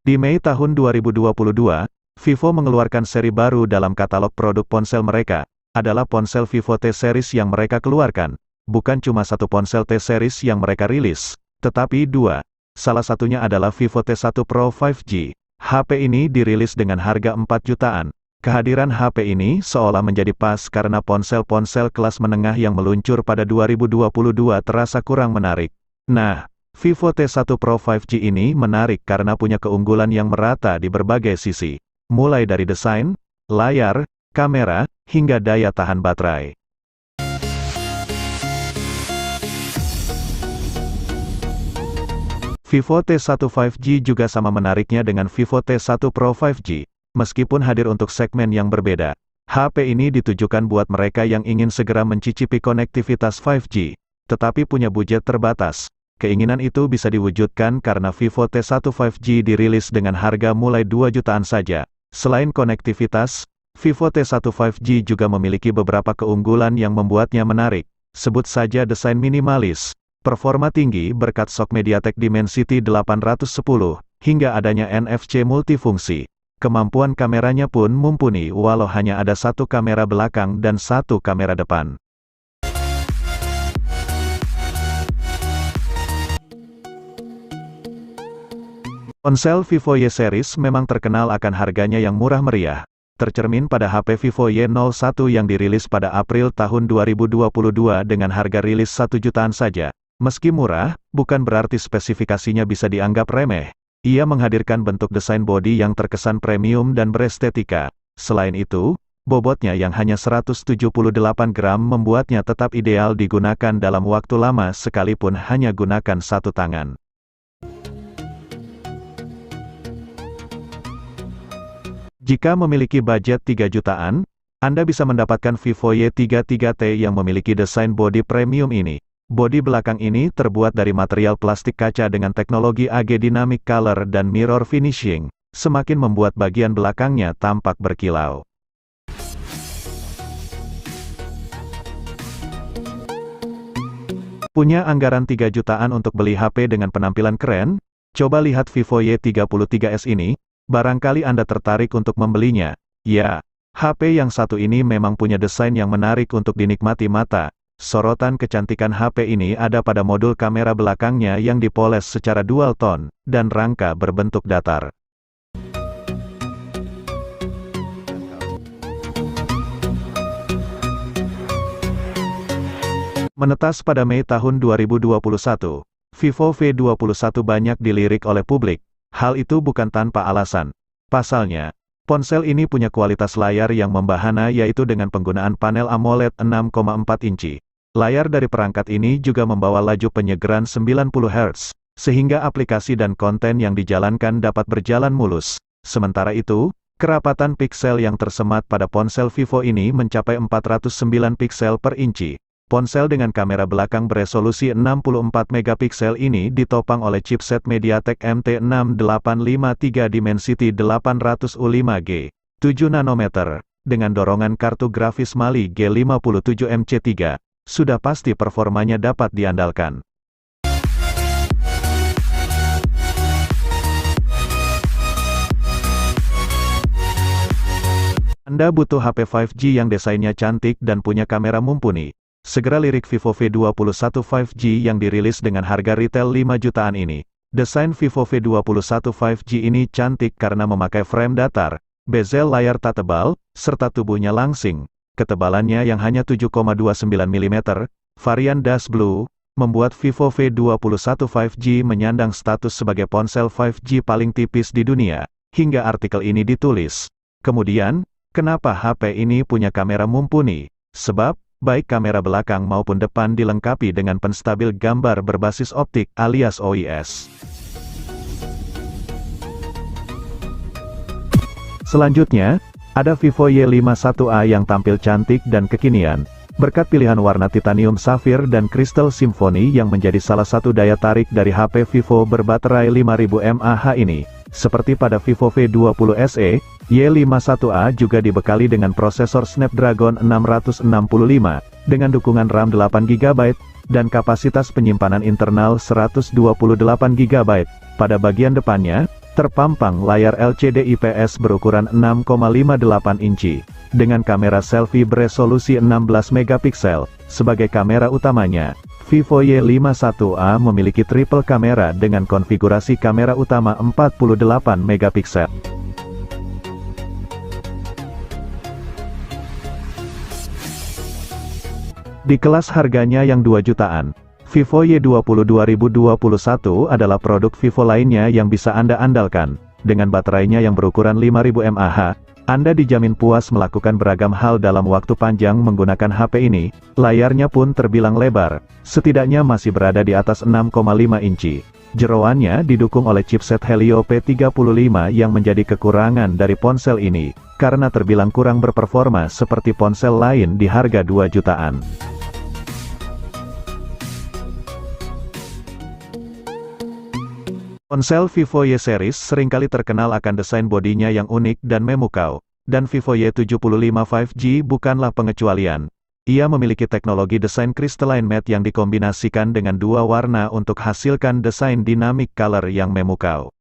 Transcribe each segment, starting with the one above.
Di Mei tahun 2022, Vivo mengeluarkan seri baru dalam katalog produk ponsel mereka, adalah ponsel Vivo T-Series yang mereka keluarkan. Bukan cuma satu ponsel T-Series yang mereka rilis, tetapi dua. Salah satunya adalah Vivo T1 Pro 5G. HP ini dirilis dengan harga 4 jutaan. Kehadiran HP ini seolah menjadi pas karena ponsel-ponsel kelas menengah yang meluncur pada 2022 terasa kurang menarik. Nah, Vivo T1 Pro 5G ini menarik karena punya keunggulan yang merata di berbagai sisi. Mulai dari desain, layar, kamera, hingga daya tahan baterai. Vivo T1 5G juga sama menariknya dengan Vivo T1 Pro 5G. Meskipun hadir untuk segmen yang berbeda, HP ini ditujukan buat mereka yang ingin segera mencicipi konektivitas 5G, tetapi punya budget terbatas. Keinginan itu bisa diwujudkan karena Vivo T1 5G dirilis dengan harga mulai 2 jutaan saja. Selain konektivitas, Vivo T1 5G juga memiliki beberapa keunggulan yang membuatnya menarik. Sebut saja desain minimalis, performa tinggi berkat SoC MediaTek Dimensity 810, hingga adanya NFC multifungsi. Kemampuan kameranya pun mumpuni walau hanya ada satu kamera belakang dan satu kamera depan. Ponsel Vivo Y-Series memang terkenal akan harganya yang murah meriah, tercermin pada HP Vivo Y01 yang dirilis pada April tahun 2022 dengan harga rilis 1 jutaan saja. Meski murah, bukan berarti spesifikasinya bisa dianggap remeh. Ia menghadirkan bentuk desain bodi yang terkesan premium dan berestetika. Selain itu, bobotnya yang hanya 178 gram membuatnya tetap ideal digunakan dalam waktu lama sekalipun hanya gunakan satu tangan. Jika memiliki budget 3 jutaan, Anda bisa mendapatkan Vivo Y33T yang memiliki desain bodi premium ini. Bodi belakang ini terbuat dari material plastik kaca dengan teknologi AG Dynamic Color dan Mirror Finishing, semakin membuat bagian belakangnya tampak berkilau. Punya anggaran 3 jutaan untuk beli HP dengan penampilan keren? Coba lihat Vivo Y33s ini. Barangkali Anda tertarik untuk membelinya. Ya, HP yang satu ini memang punya desain yang menarik untuk dinikmati mata. Sorotan kecantikan HP ini ada pada modul kamera belakangnya yang dipoles secara dual tone, dan rangka berbentuk datar. Menetas pada Mei tahun 2021, Vivo V21 banyak dilirik oleh publik. Hal itu bukan tanpa alasan. Pasalnya, ponsel ini punya kualitas layar yang membahana yaitu dengan penggunaan panel AMOLED 6,4 inci. Layar dari perangkat ini juga membawa laju penyegeran 90 Hz, sehingga aplikasi dan konten yang dijalankan dapat berjalan mulus. Sementara itu, kerapatan piksel yang tersemat pada ponsel Vivo ini mencapai 409 piksel per inci. Ponsel dengan kamera belakang beresolusi 64 megapiksel ini ditopang oleh chipset MediaTek MT6853 Dimensity 805G, 7 nanometer, dengan dorongan kartu grafis Mali G57MC3, sudah pasti performanya dapat diandalkan. Anda butuh HP 5G yang desainnya cantik dan punya kamera mumpuni. Segera lirik Vivo V21 5G yang dirilis dengan harga retail 5 jutaan ini. Desain Vivo V21 5G ini cantik karena memakai frame datar, bezel layar tak tebal, serta tubuhnya langsing. Ketebalannya yang hanya 7,29 mm, varian Dash Blue, membuat Vivo V21 5G menyandang status sebagai ponsel 5G paling tipis di dunia, hingga artikel ini ditulis. Kemudian, kenapa HP ini punya kamera mumpuni? Sebab, baik kamera belakang maupun depan dilengkapi dengan penstabil gambar berbasis optik alias OIS. Selanjutnya, ada Vivo Y51A yang tampil cantik dan kekinian, berkat pilihan warna titanium safir dan kristal simfoni yang menjadi salah satu daya tarik dari HP Vivo berbaterai 5000 mAh ini. Seperti pada Vivo V20 SE, Y51A juga dibekali dengan prosesor Snapdragon 665, dengan dukungan RAM 8GB, dan kapasitas penyimpanan internal 128GB. Pada bagian depannya, Terpampang layar LCD IPS berukuran 6,58 inci, dengan kamera selfie beresolusi 16 megapiksel. Sebagai kamera utamanya, Vivo Y51A memiliki triple kamera dengan konfigurasi kamera utama 48 megapiksel. Di kelas harganya yang 2 jutaan, Vivo Y20 2021 adalah produk Vivo lainnya yang bisa Anda andalkan. Dengan baterainya yang berukuran 5000 mAh, Anda dijamin puas melakukan beragam hal dalam waktu panjang menggunakan HP ini. Layarnya pun terbilang lebar, setidaknya masih berada di atas 6,5 inci. Jeroannya didukung oleh chipset Helio P35 yang menjadi kekurangan dari ponsel ini, karena terbilang kurang berperforma seperti ponsel lain di harga 2 jutaan. Ponsel Vivo Y series seringkali terkenal akan desain bodinya yang unik dan memukau, dan Vivo Y75 5G bukanlah pengecualian. Ia memiliki teknologi desain crystalline matte yang dikombinasikan dengan dua warna untuk hasilkan desain dynamic color yang memukau.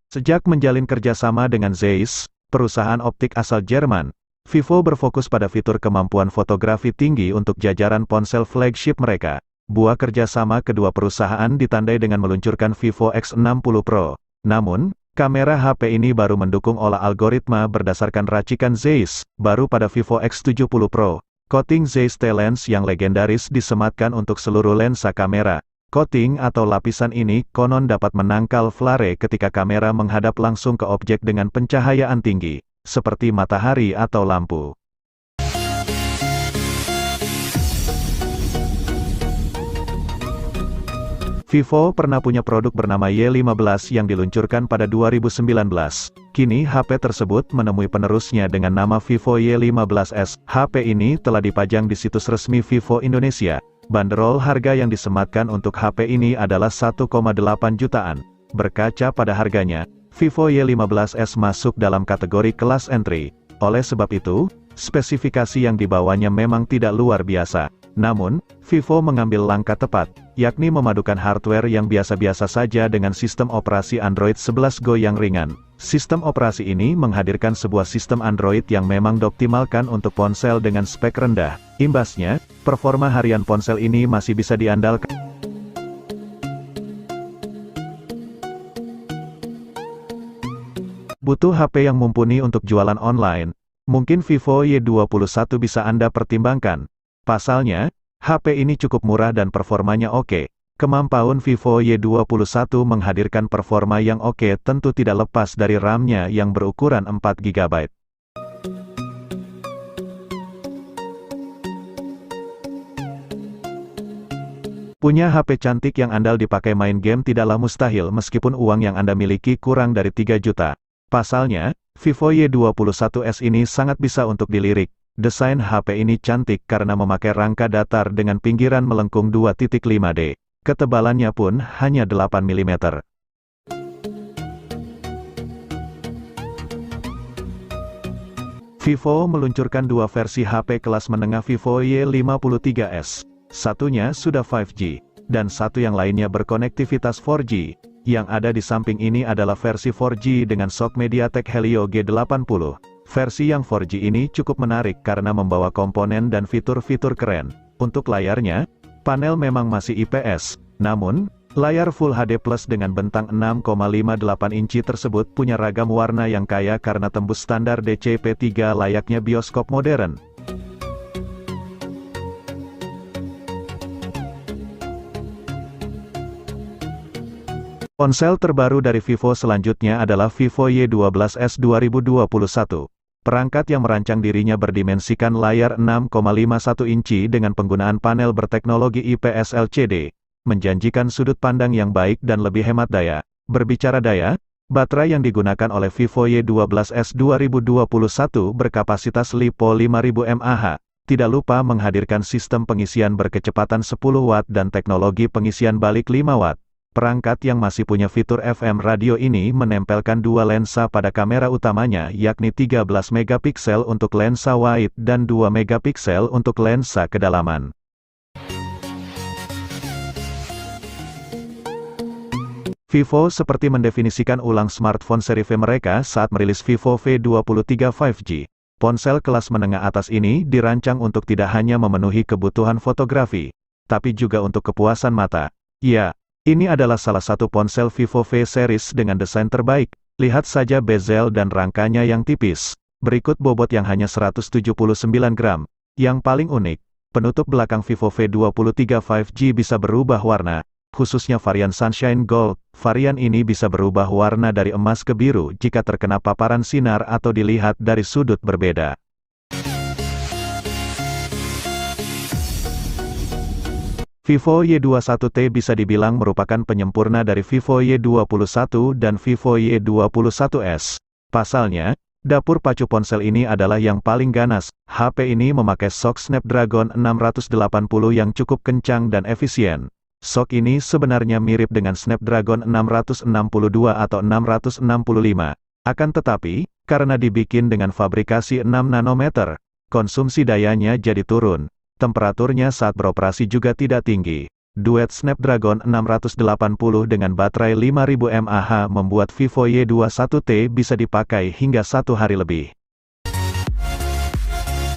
Sejak menjalin kerjasama dengan Zeiss, perusahaan optik asal Jerman, Vivo berfokus pada fitur kemampuan fotografi tinggi untuk jajaran ponsel flagship mereka. Buah kerjasama kedua perusahaan ditandai dengan meluncurkan Vivo X60 Pro. Namun, kamera HP ini baru mendukung olah algoritma berdasarkan racikan Zeiss. Baru pada Vivo X70 Pro, coating Zeiss T-Lens yang legendaris disematkan untuk seluruh lensa kamera. Coating atau lapisan ini konon dapat menangkal flare ketika kamera menghadap langsung ke objek dengan pencahayaan tinggi, seperti matahari atau lampu. Vivo pernah punya produk bernama Y15 yang diluncurkan pada 2019. Kini HP tersebut menemui penerusnya dengan nama Vivo Y15s. HP ini telah dipajang di situs resmi Vivo Indonesia. Banderol harga yang disematkan untuk HP ini adalah 1,8 jutaan. Berkaca pada harganya, Vivo Y15s masuk dalam kategori kelas entry. Oleh sebab itu, spesifikasi yang dibawanya memang tidak luar biasa. Namun, Vivo mengambil langkah tepat, yakni memadukan hardware yang biasa-biasa saja dengan sistem operasi Android 11 Go yang ringan. Sistem operasi ini menghadirkan sebuah sistem Android yang memang dioptimalkan untuk ponsel dengan spek rendah. Imbasnya, performa harian ponsel ini masih bisa diandalkan. Butuh HP yang mumpuni untuk jualan online? Mungkin Vivo Y21 bisa Anda pertimbangkan. Pasalnya, HP ini cukup murah dan performanya oke. Kemampuan Vivo Y21 menghadirkan performa yang oke tentu tidak lepas dari RAM-nya yang berukuran 4 GB. Punya HP cantik yang andal dipakai main game tidaklah mustahil meskipun uang yang Anda miliki kurang dari 3 juta. Pasalnya, Vivo Y21s ini sangat bisa untuk dilirik. Desain HP ini cantik karena memakai rangka datar dengan pinggiran melengkung 2.5D. Ketebalannya pun hanya 8 mm. Vivo meluncurkan dua versi HP kelas menengah Vivo Y53s. Satunya sudah 5G, dan satu yang lainnya berkonektivitas 4G. Yang ada di samping ini adalah versi 4G dengan SoC MediaTek Helio G80. Versi yang 4G ini cukup menarik karena membawa komponen dan fitur-fitur keren. Untuk layarnya, panel memang masih IPS, namun, layar Full HD Plus dengan bentang 6,58 inci tersebut punya ragam warna yang kaya karena tembus standar DCP-3 layaknya bioskop modern. Ponsel terbaru dari Vivo selanjutnya adalah Vivo Y12s 2021. Perangkat yang merancang dirinya berdimensikan layar 6,51 inci dengan penggunaan panel berteknologi IPS LCD, menjanjikan sudut pandang yang baik dan lebih hemat daya. Berbicara daya, baterai yang digunakan oleh Vivo Y12s 2021 berkapasitas LiPo 5000 mAh. Tidak lupa menghadirkan sistem pengisian berkecepatan 10 Watt dan teknologi pengisian balik 5 Watt. Perangkat yang masih punya fitur FM radio ini menempelkan dua lensa pada kamera utamanya, yakni 13 megapiksel untuk lensa wide dan 2 megapiksel untuk lensa kedalaman. Vivo seperti mendefinisikan ulang smartphone seri V mereka saat merilis Vivo V23 5G. Ponsel kelas menengah atas ini dirancang untuk tidak hanya memenuhi kebutuhan fotografi, tapi juga untuk kepuasan mata. Ya, ini adalah salah satu ponsel Vivo V series dengan desain terbaik. Lihat saja bezel dan rangkanya yang tipis. Berikut bobot yang hanya 179 gram. Yang paling unik, penutup belakang Vivo V23 5G bisa berubah warna, khususnya varian Sunshine Gold. Varian ini bisa berubah warna dari emas ke biru jika terkena paparan sinar atau dilihat dari sudut berbeda. Vivo Y21T bisa dibilang merupakan penyempurna dari Vivo Y21 dan Vivo Y21s. Pasalnya, dapur pacu ponsel ini adalah yang paling ganas. HP ini memakai SoC Snapdragon 680 yang cukup kencang dan efisien. SoC ini sebenarnya mirip dengan Snapdragon 662 atau 665. Akan tetapi, karena dibikin dengan fabrikasi 6 nanometer, konsumsi dayanya jadi turun. Temperaturnya saat beroperasi juga tidak tinggi. Duet Snapdragon 680 dengan baterai 5000 mAh membuat Vivo Y21T bisa dipakai hingga 1 hari lebih.